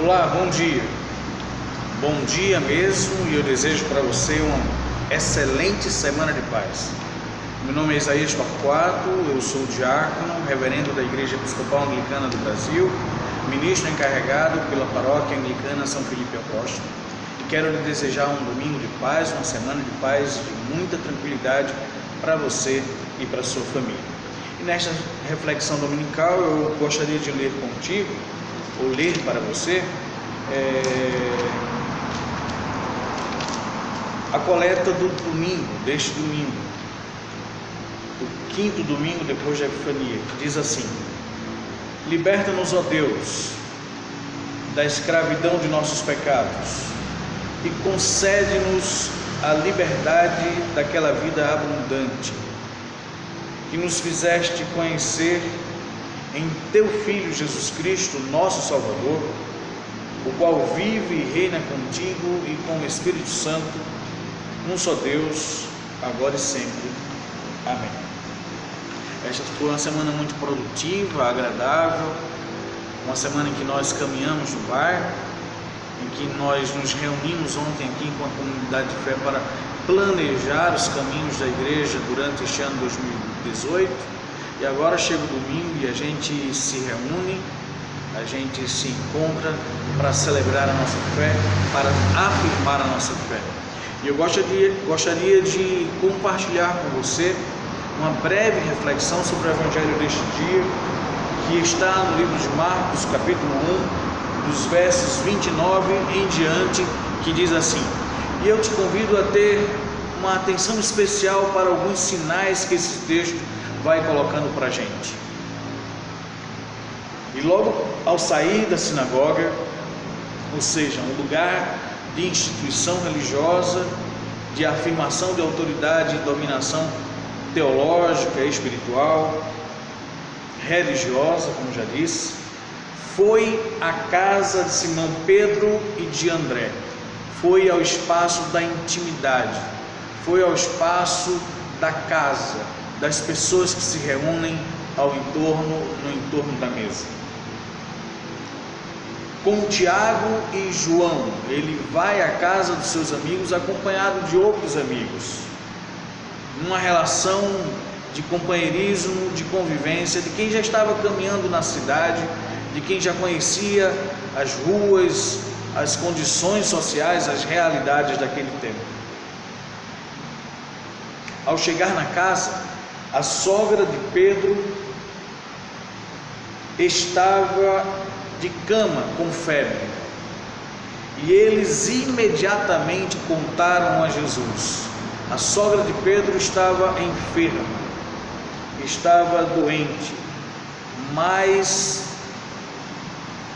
Olá, bom dia. Bom dia mesmo, e eu desejo para você uma excelente semana de paz. Meu nome é Isaías Torquato, eu sou diácono, reverendo da Igreja Episcopal Anglicana do Brasil, ministro encarregado pela Paróquia Anglicana São Felipe Apóstolo, e quero lhe desejar um domingo de paz, uma semana de paz, de muita tranquilidade para você e para a sua família. E nesta reflexão dominical eu gostaria de ler contigo, ou ler para você, a coleta do domingo, deste domingo, o quinto domingo depois da Epifania, que diz assim: liberta-nos, ó Deus, da escravidão de nossos pecados e concede-nos a liberdade daquela vida abundante que nos fizeste conhecer em Teu Filho Jesus Cristo, nosso Salvador, o qual vive e reina contigo e com o Espírito Santo, um só Deus, agora e sempre. Amém. Esta foi uma semana muito produtiva, agradável, uma semana em que nós caminhamos no bar, em que nós nos reunimos ontem aqui enquanto comunidade de fé para planejar os caminhos da igreja durante este ano 2018. E agora chega o domingo e a gente se reúne, a gente se encontra para celebrar a nossa fé, para afirmar a nossa fé. E eu gostaria de compartilhar com você uma breve reflexão sobre o Evangelho deste dia, que está no livro de Marcos, capítulo 1, dos versos 29 em diante, que diz assim: e eu te convido a ter uma atenção especial para alguns sinais que esse texto vai colocando para a gente. E logo ao sair da sinagoga, ou seja, um lugar de instituição religiosa, de afirmação de autoridade e dominação teológica, espiritual, religiosa, como já disse, foi à casa de Simão Pedro e de André, foi ao espaço da intimidade, foi ao espaço da casa, das pessoas que se reúnem no entorno da mesa. Com Tiago e João, ele vai à casa dos seus amigos acompanhado de outros amigos, numa relação de companheirismo, de convivência, de quem já estava caminhando na cidade, de quem já conhecia as ruas, as condições sociais, as realidades daquele tempo. Ao chegar na casa, a sogra de Pedro estava de cama com febre, e eles imediatamente contaram a Jesus. A sogra de Pedro estava enferma, estava doente, mas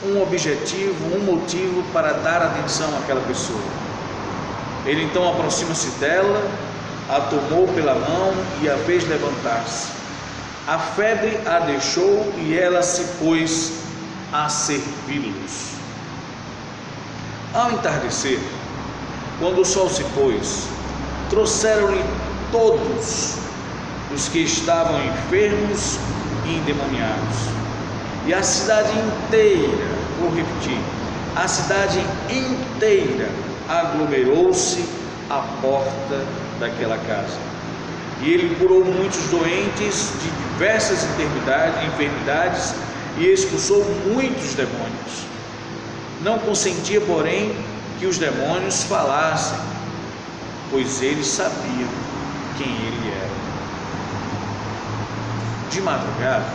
um objetivo, um motivo para dar atenção àquela pessoa. Ele então aproxima-se dela, a tomou pela mão e a fez levantar-se. A febre a deixou e ela se pôs a servi-los. Ao entardecer, quando o sol se pôs, trouxeram-lhe todos os que estavam enfermos e endemoniados. E a cidade inteira, vou repetir, a cidade inteira aglomerou-se à porta daquela casa. E ele curou muitos doentes de diversas enfermidades e expulsou muitos demônios. Não consentia, porém, que os demônios falassem, pois eles sabiam quem ele era. De madrugada,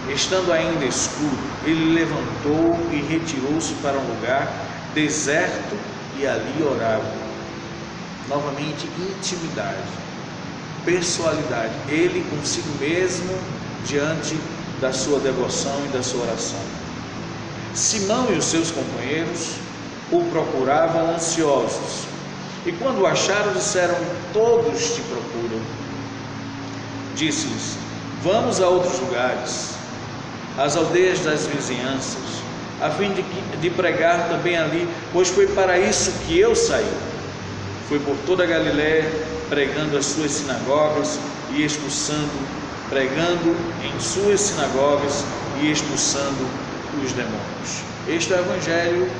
estando ainda escuro, ele levantou e retirou-se para um lugar deserto e ali orava. Novamente, intimidade, pessoalidade, ele consigo mesmo diante da sua devoção e da sua oração. Simão e os seus companheiros o procuravam ansiosos, e quando o acharam, disseram: todos te procuram. Disse-lhes: vamos a outros lugares, às aldeias das vizinhanças, a fim de pregar também ali, pois foi para isso que eu saí. Foi por toda a Galiléia, pregando as suas sinagogas e expulsando, pregando em suas sinagogas e expulsando os demônios. Este é o Evangelho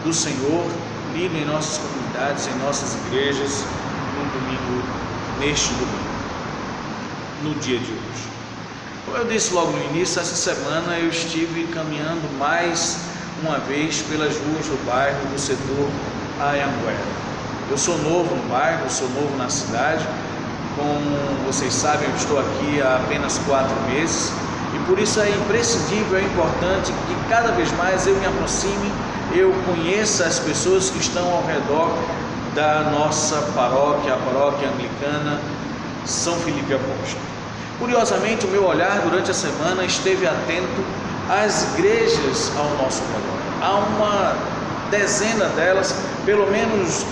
do Senhor, lido em nossas comunidades, em nossas igrejas, neste domingo, no dia de hoje. Como eu disse logo no início, essa semana eu estive caminhando mais uma vez pelas ruas do bairro do setor Anhanguera. Eu sou novo no bairro, sou novo na cidade. Como vocês sabem, eu estou aqui há apenas 4 meses e por isso é imprescindível, é importante que cada vez mais eu me aproxime, eu conheça as pessoas que estão ao redor da nossa paróquia, a paróquia anglicana São Felipe Apóstolo. Curiosamente, o meu olhar durante a semana esteve atento às igrejas ao nosso redor. Há uma dezena delas, pelo menos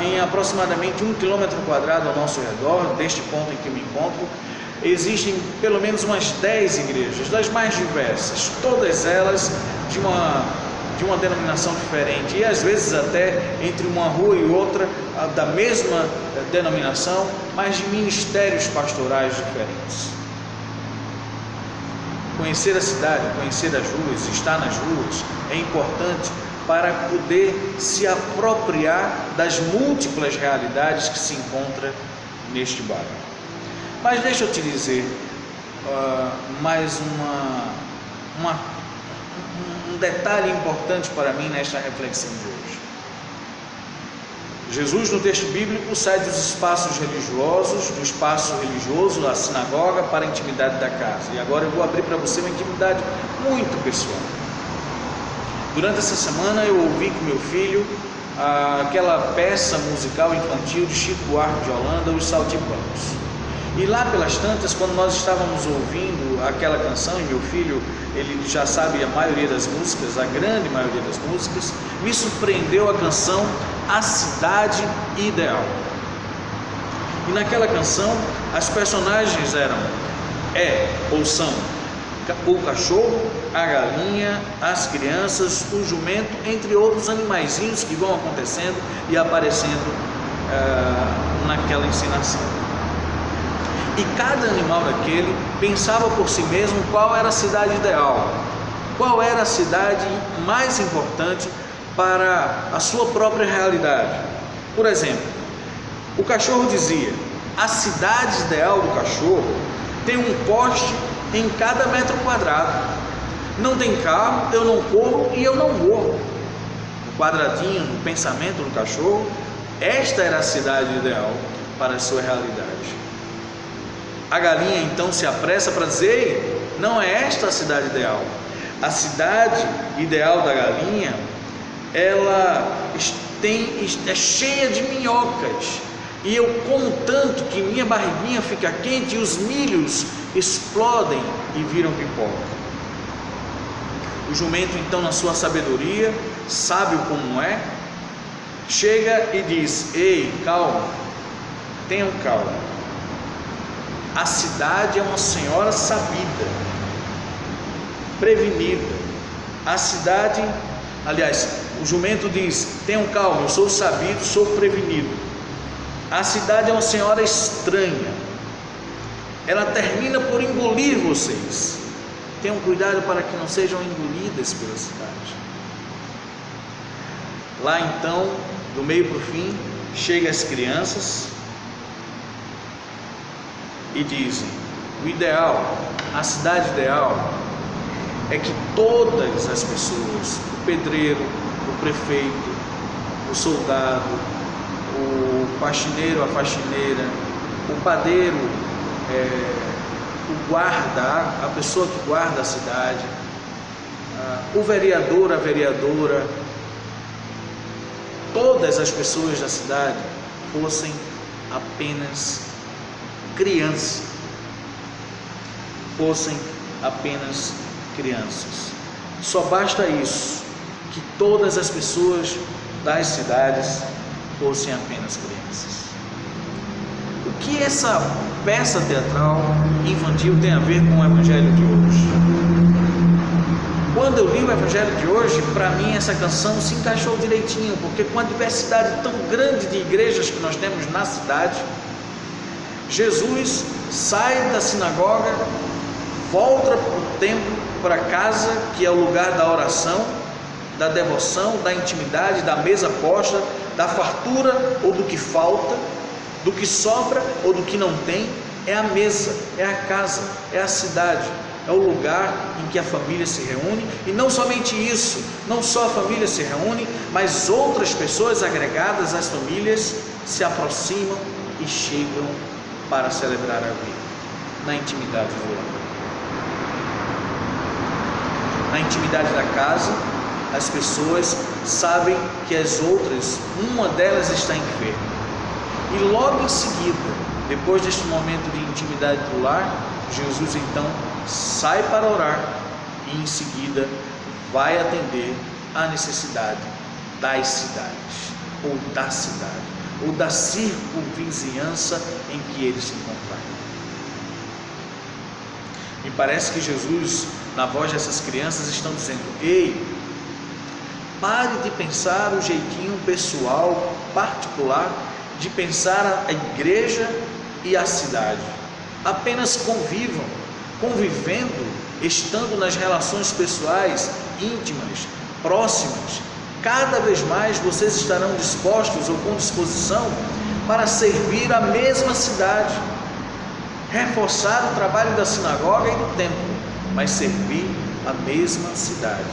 em aproximadamente 1 quilômetro quadrado ao nosso redor, deste ponto em que eu me encontro, existem pelo menos umas 10 igrejas, das mais diversas, todas elas de uma denominação diferente, e às vezes até entre uma rua e outra da mesma denominação, mas de ministérios pastorais diferentes. Conhecer a cidade, conhecer as ruas, estar nas ruas é importante para poder se apropriar das múltiplas realidades que se encontram neste bairro. Mas deixa eu te dizer mais um detalhe importante para mim nesta reflexão de hoje. Jesus, no texto bíblico, sai dos espaços religiosos, do espaço religioso, a sinagoga, para a intimidade da casa. E agora eu vou abrir para você uma intimidade muito pessoal. Durante essa semana eu ouvi com meu filho aquela peça musical infantil de Chico Buarque de Holanda, Os Saltimbancos. E lá pelas tantas, quando nós estávamos ouvindo aquela canção, e meu filho, ele já sabe a maioria das músicas, a grande maioria das músicas, me surpreendeu a canção A Cidade Ideal. E naquela canção, as personagens eram, são o cachorro, a galinha, as crianças, o jumento, entre outros animaizinhos que vão acontecendo e aparecendo naquela encenação. E cada animal daquele pensava por si mesmo qual era a cidade ideal, qual era a cidade mais importante para a sua própria realidade. Por exemplo, o cachorro dizia: a cidade ideal do cachorro tem um poste em cada metro quadrado. Não tem carro, eu não corro e eu não morro. No quadradinho, no pensamento do cachorro, esta era a cidade ideal para a sua realidade. A galinha então se apressa para dizer: ei, não é esta a cidade ideal. A cidade ideal da galinha, ela é cheia de minhocas, e eu como tanto que minha barriguinha fica quente e os milhos explodem e viram pipoca. O jumento então, na sua sabedoria, sábio como é, chega e diz: ei, calma, tenham calma. A cidade é uma senhora sabida, prevenida. A cidade, aliás, o jumento diz: tenham calma, eu sou sabido, sou prevenido. A cidade é uma senhora estranha, ela termina por engolir vocês. Tenham cuidado para que não sejam engolidas pela cidade. Lá então, do meio para o fim, chegam as crianças e dizem: o ideal, a cidade ideal é que todas as pessoas, o pedreiro, o prefeito, o soldado, o faxineiro, a faxineira, o padeiro, o guarda, a pessoa que guarda a cidade, o vereador, a vereadora, todas as pessoas da cidade fossem apenas crianças, fossem apenas crianças. Só basta isso, que todas as pessoas das cidades fossem apenas crianças. O que essa peça teatral infantil tem a ver com o Evangelho de hoje? Quando eu li o Evangelho de hoje, para mim essa canção se encaixou direitinho, porque com a diversidade tão grande de igrejas que nós temos na cidade, Jesus sai da sinagoga, volta para o templo para casa, que é o lugar da oração, da devoção, da intimidade, da mesa posta, da fartura ou do que falta, do que sobra ou do que não tem. É a mesa, é a casa, é a cidade, é o lugar em que a família se reúne. E não somente isso, não só a família se reúne, mas outras pessoas agregadas às famílias se aproximam e chegam para celebrar a vida na intimidade do lar. Na intimidade da casa, as pessoas sabem que as outras, uma delas está enferma. E logo em seguida, depois deste momento de intimidade do lar, Jesus então sai para orar e em seguida vai atender à necessidade das cidades, ou da cidade, ou da circunvizinhança em que ele se encontrava. Me parece que Jesus, na voz dessas crianças, estão dizendo: ei, pare de pensar o jeitinho pessoal, particular, de pensar a igreja e a cidade. Apenas convivam, convivendo, estando nas relações pessoais, íntimas, próximas. Cada vez mais vocês estarão dispostos ou com disposição para servir a mesma cidade, reforçar o trabalho da sinagoga e do templo, mas servir a mesma cidade.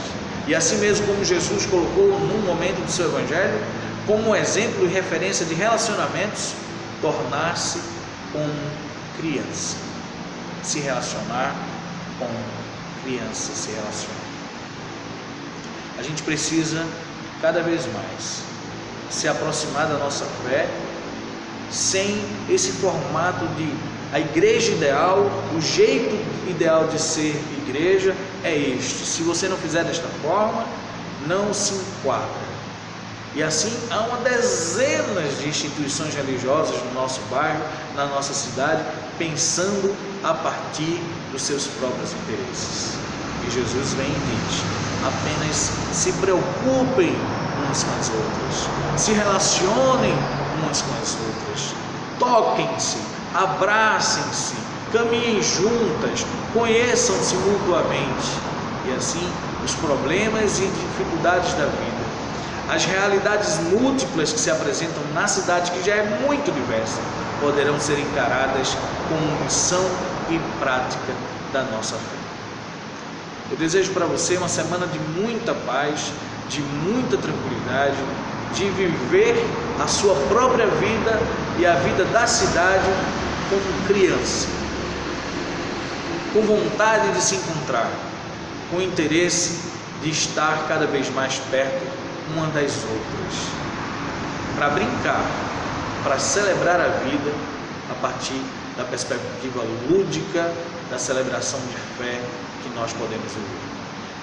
E assim mesmo como Jesus colocou num momento do seu evangelho, como um exemplo e referência de relacionamentos, tornar-se como criança, se relacionar com criança, se relacionar. A gente precisa cada vez mais se aproximar da nossa fé, sem esse formato de a igreja ideal, o jeito ideal de ser igreja é este. Se você não fizer desta forma, não se enquadra. E assim há uma dezenas de instituições religiosas no nosso bairro, na nossa cidade, pensando a partir dos seus próprios interesses. E Jesus vem e diz: apenas se preocupem umas com as outras, se relacionem umas com as outras, toquem-se, abracem-se, caminhem juntas, conheçam-se mutuamente. E assim os problemas e dificuldades da vida, as realidades múltiplas que se apresentam na cidade, que já é muito diversa, poderão ser encaradas como missão e prática da nossa fé. Eu desejo para você uma semana de muita paz, de muita tranquilidade, de viver a sua própria vida e a vida da cidade como criança, com vontade de se encontrar, com interesse de estar cada vez mais perto uma das outras, para brincar, para celebrar a vida a partir da perspectiva lúdica da celebração de fé que nós podemos viver.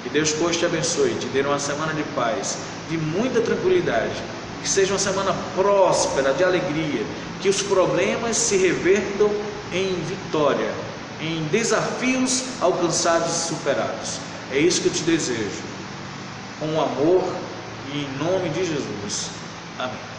Que Deus pois te abençoe, te dê uma semana de paz, de muita tranquilidade, que seja uma semana próspera, de alegria, que os problemas se revertam em vitória, em desafios alcançados e superados. É isso que eu te desejo, com amor e em nome de Jesus. Amém.